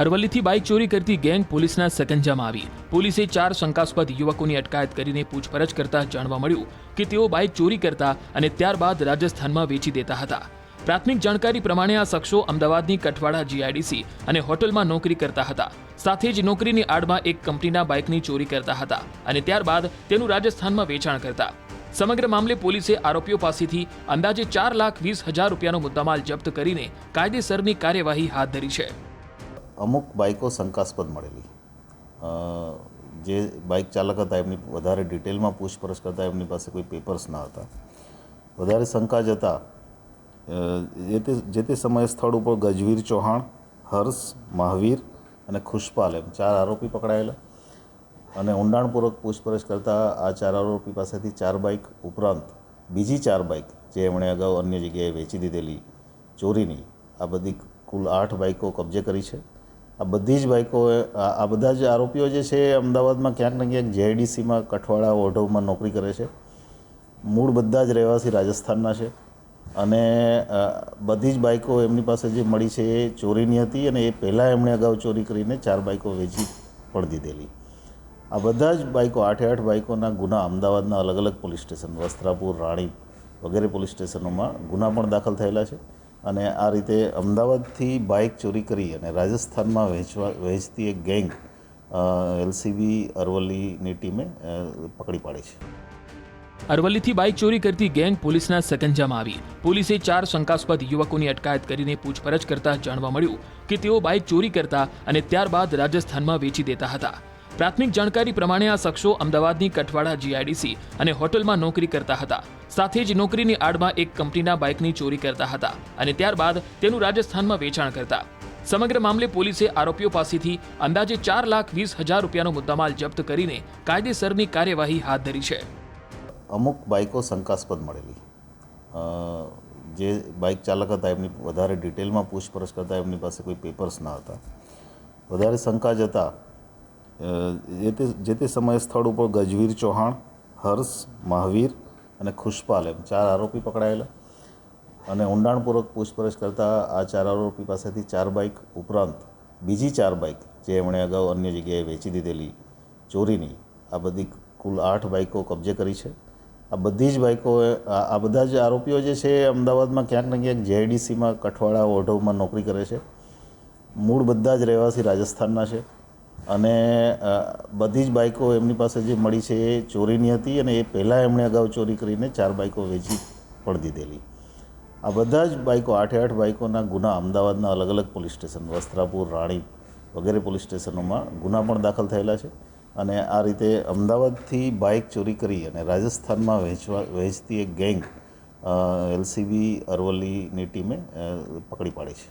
અરવલ્લીથી bike ચોરી કરતી gang પોલીસના સકંજામાં આવી। પોલીસે 4 શંકાસ્પદ યુવકોની અટકાયત કરીને પૂછપરછ કરતા જાણવા મળ્યું કે તેઓ બાઇક ચોરી કરતા અને ત્યારબાદ રાજસ્થાનમાં વેચી દેતા હતા। પ્રાથમિક જાણકારી પ્રમાણે આ શખ્સો અમદાવાદની કઠવાડા જીઆઈડીસી અને હોટલમાં નોકરી કરતા હતા। સાથે જ નોકરીની આડમાં એક કંપનીના બાઇકની ચોરી કરતા હતા અને ત્યારબાદ તેનું રાજસ્થાનમાં વેચાણ કરતા। સમગ્ર મામલે પોલીસે આરોપીઓ પાસેથી અંદાજે 4,20,000 રૂપિયાનો મુદ્દામાલ જપ્ત કરીને કાયદેસરની કાર્યવાહી હાથ ધરી છે। અમુક બાઇકો શંકાસ્પદ મળેલી, જે બાઇક ચાલક હતા એમની વધારે ડિટેલમાં પૂછપરછ કરતાં એમની પાસે કોઈ પેપર્સ ન હતા। વધારે શંકા જતાં જે તે સમયે સ્થળ ઉપર ગજવીર ચૌહાણ, હર્ષ, મહાવીર અને ખુશપાલ એમ 4 આરોપી પકડાયેલા અને ઊંડાણપૂર્વક પૂછપરછ કરતાં આ 4 આરોપી પાસેથી 4 બાઇક ઉપરાંત બીજી 4 બાઇક જે એમણે અગાઉ અન્ય જગ્યાએ વેચી દીધેલી ચોરીની, આ બધી કુલ 8 બાઇકો કબજે કરી છે। આ બધી જ બાઇકો આ બધા જ આરોપીઓ જે છે એ અમદાવાદમાં ક્યાંક ને ક્યાંક જીઆઈડીસીમાં કઠવાડા ઓઢવમાં નોકરી કરે છે। મૂળ બધા જ રહેવાસી રાજસ્થાનના છે અને બધી જ બાઇકો એમની પાસે જે મળી છે એ ચોરીની હતી અને એ પહેલાં એમણે અગાઉ ચોરી કરીને 4 બાઇકો વેચી પણ દીધેલી। આ બધા જ બાઇકો 8 બાઇકોના ગુના અમદાવાદના અલગ અલગ પોલીસ સ્ટેશન વસ્ત્રાપુર, રાણીપ વગેરે પોલીસ સ્ટેશનોમાં ગુના પણ દાખલ થયેલા છે અને આ રીતે અમદાવાદથી બાઇક ચોરી કરી અને રાજસ્થાનમાં વહેંચતી એક ગેંગ એલસીબી અરવલ્લીની ટીમે પકડી પાડી છે। અરવલ્લીથી બાઇક ચોરી કરતી ગેંગ પોલીસના સકંજામાં આવી। પોલીસે 4 શંકાસ્પદ યુવકોની અટકાયત કરીને પૂછપરછ કરતા જાણવા મળ્યું કે તેઓ બાઇક ચોરી કરતા અને ત્યારબાદ રાજસ્થાનમાં વેચી દેતા હતા। પ્રાથમિક જાણકારી પ્રમાણે આ શખ્સો અમદાવાદની કઠવાડા જીઆઈડીસી અને હોટલમાં નોકરી કરતા હતા। સાથે જ નોકરીની આડમાં એક કંપનીના બાઇકની ચોરી કરતા હતા અને ત્યારબાદ તેનું રાજસ્થાનમાં વેચાણ કરતા। સમગ્ર મામલે પોલીસે આરોપીઓ પાસેથી અંદાજે 4,20,000 રૂપિયાનો મુદ્દામાલ જપ્ત કરીને કાયદેસરની કાર્યવાહી હાથ ધરી છે। અમુક બાઇકો શંકાસ્પદ મળેલી, જે બાઇક ચાલક હતા એમની વધારે ડિટેલમાં પૂછપરછ કરતાં એમની પાસે કોઈ પેપર્સ ન હતા। વધારે શંકા જતાં જે તે સમયે સ્થળ ઉપર ગજવીર ચૌહાણ, હર્ષ, મહાવીર અને ખુશપાલ એમ 4 આરોપી પકડાયેલા અને ઊંડાણપૂર્વક પૂછપરછ કરતાં આ 4 આરોપી પાસેથી 4 બાઇક ઉપરાંત બીજી 4 બાઇક જે એમણે અગાઉ અન્ય જગ્યાએ વેચી દીધેલી ચોરીની, આ બધી કુલ 8 બાઇકો કબજે કરી છે। આ બધી જ બાઇકો આ બધા જ આરોપીઓ જે છે એ અમદાવાદમાં ક્યાંક ને ક્યાંક જીઆઈડીસીમાં કઠવાડા ઓઢવમાં નોકરી કરે છે। મૂળ બધા જ રહેવાસી રાજસ્થાનના છે અને બધી જ બાઇકો એમની પાસે જે મળી છે એ ચોરીની હતી અને એ પહેલાં એમણે અગાઉ ચોરી કરીને 4 બાઇકો વેચી પણ દીધેલી। આ બધા જ બાઇકો 8 બાઇકોના ગુના અમદાવાદના અલગ અલગ પોલીસ સ્ટેશન વસ્ત્રાપુર, રાણીપ વગેરે પોલીસ સ્ટેશનોમાં ગુના પણ દાખલ થયેલા છે અને આ રીતે અમદાવાદથી બાઇક ચોરી કરી અને રાજસ્થાનમાં વહેંચતી એક ગેંગ એલસીબી અરવલ્લીની ટીમે પકડી પાડી છે।